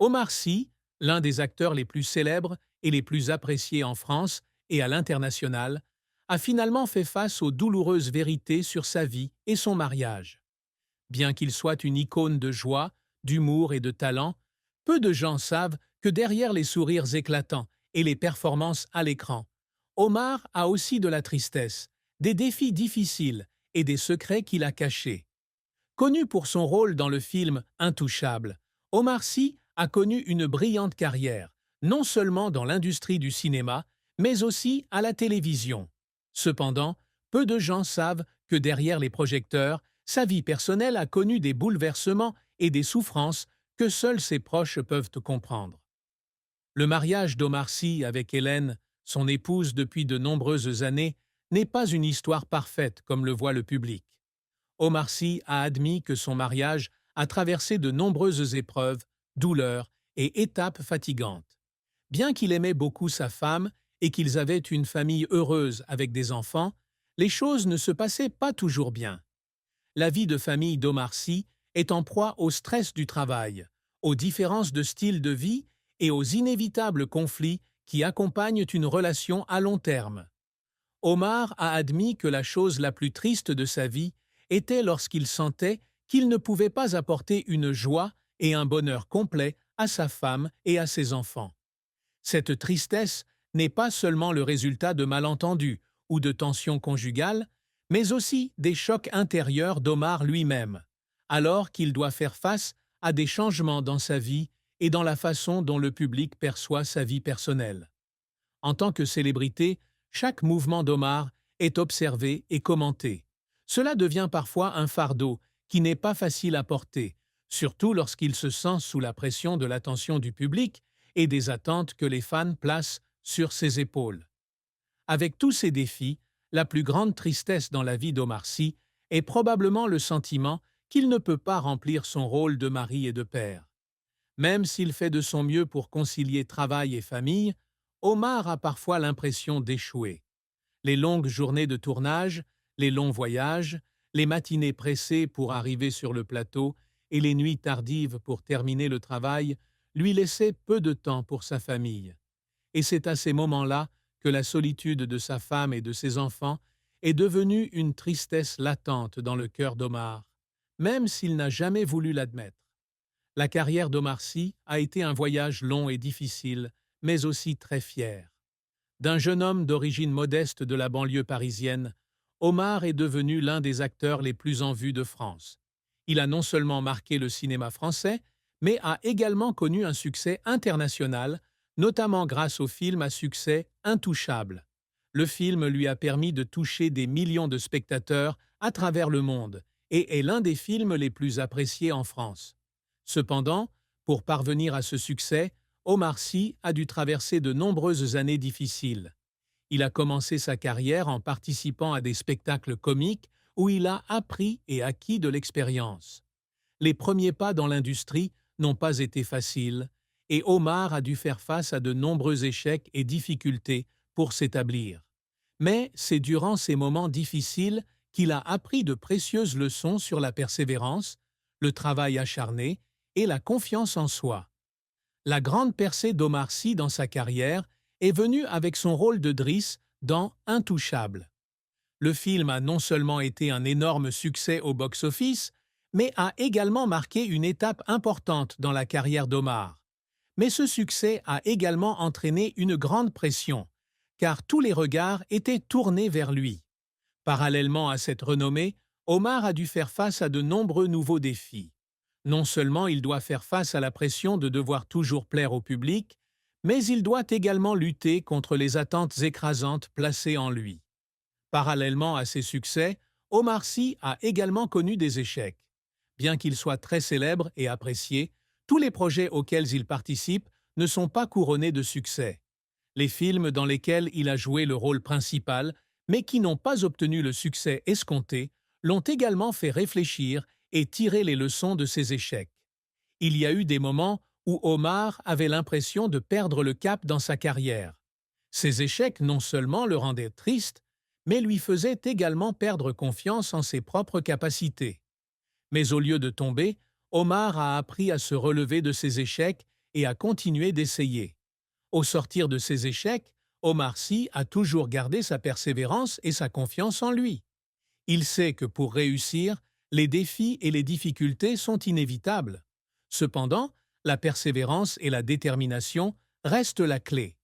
Omar Sy, l'un des acteurs les plus célèbres et les plus appréciés en France et à l'international, a finalement fait face aux douloureuses vérités sur sa vie et son mariage. Bien qu'il soit une icône de joie, d'humour et de talent, peu de gens savent que derrière les sourires éclatants et les performances à l'écran, Omar a aussi de la tristesse, des défis difficiles et des secrets qu'il a cachés. Connu pour son rôle dans le film Intouchable, Omar Sy a connu une brillante carrière, non seulement dans l'industrie du cinéma, mais aussi à la télévision. Cependant, peu de gens savent que derrière les projecteurs, sa vie personnelle a connu des bouleversements et des souffrances que seuls ses proches peuvent comprendre. Le mariage d'Omar Sy avec Hélène, son épouse depuis de nombreuses années, n'est pas une histoire parfaite comme le voit le public. Omar Sy a admis que son mariage a traversé de nombreuses épreuves, douleurs et étapes fatigantes. Bien qu'il aimait beaucoup sa femme et qu'ils avaient une famille heureuse avec des enfants, les choses ne se passaient pas toujours bien. La vie de famille d'Omar Sy est en proie au stress du travail, aux différences de style de vie et aux inévitables conflits qui accompagnent une relation à long terme. Omar a admis que la chose la plus triste de sa vie était lorsqu'il sentait qu'il ne pouvait pas apporter une joie et un bonheur complet à sa femme et à ses enfants. Cette tristesse n'est pas seulement le résultat de malentendus ou de tensions conjugales, mais aussi des chocs intérieurs d'Omar lui-même, alors qu'il doit faire face à des changements dans sa vie et dans la façon dont le public perçoit sa vie personnelle. En tant que célébrité, chaque mouvement d'Omar est observé et commenté. Cela devient parfois un fardeau qui n'est pas facile à porter, surtout lorsqu'il se sent sous la pression de l'attention du public et des attentes que les fans placent sur ses épaules. Avec tous ces défis, la plus grande tristesse dans la vie d'Omar Sy est probablement le sentiment qu'il ne peut pas remplir son rôle de mari et de père. Même s'il fait de son mieux pour concilier travail et famille, Omar a parfois l'impression d'échouer. Les longues journées de tournage, les longs voyages, les matinées pressées pour arriver sur le plateau et les nuits tardives pour terminer le travail lui laissaient peu de temps pour sa famille. Et c'est à ces moments-là que la solitude de sa femme et de ses enfants est devenue une tristesse latente dans le cœur d'Omar, même s'il n'a jamais voulu l'admettre. La carrière d'Omar Sy a été un voyage long et difficile, mais aussi très fier. D'un jeune homme d'origine modeste de la banlieue parisienne, Omar est devenu l'un des acteurs les plus en vue de France. Il a non seulement marqué le cinéma français, mais a également connu un succès international, notamment grâce au film à succès Intouchable. Le film lui a permis de toucher des millions de spectateurs à travers le monde et est l'un des films les plus appréciés en France. Cependant, pour parvenir à ce succès, Omar Sy a dû traverser de nombreuses années difficiles. Il a commencé sa carrière en participant à des spectacles comiques où il a appris et acquis de l'expérience. Les premiers pas dans l'industrie n'ont pas été faciles et Omar a dû faire face à de nombreux échecs et difficultés pour s'établir. Mais c'est durant ces moments difficiles qu'il a appris de précieuses leçons sur la persévérance, le travail acharné et la confiance en soi. La grande percée d'Omar Sy dans sa carrière est venue avec son rôle de Driss dans Intouchable. Le film a non seulement été un énorme succès au box-office, mais a également marqué une étape importante dans la carrière d'Omar. Mais ce succès a également entraîné une grande pression, car tous les regards étaient tournés vers lui. Parallèlement à cette renommée, Omar a dû faire face à de nombreux nouveaux défis. Non seulement il doit faire face à la pression de devoir toujours plaire au public, mais il doit également lutter contre les attentes écrasantes placées en lui. Parallèlement à ses succès, Omar Sy a également connu des échecs. Bien qu'il soit très célèbre et apprécié, tous les projets auxquels il participe ne sont pas couronnés de succès. Les films dans lesquels il a joué le rôle principal, mais qui n'ont pas obtenu le succès escompté, l'ont également fait réfléchir et tirer les leçons de ses échecs. Il y a eu des moments où Omar avait l'impression de perdre le cap dans sa carrière. Ces échecs non seulement le rendaient triste, mais lui faisaient également perdre confiance en ses propres capacités. Mais au lieu de tomber, Omar a appris à se relever de ses échecs et a continué d'essayer. Au sortir de ses échecs, Omar Sy a toujours gardé sa persévérance et sa confiance en lui. Il sait que pour réussir, les défis et les difficultés sont inévitables. Cependant, la persévérance et la détermination restent la clé.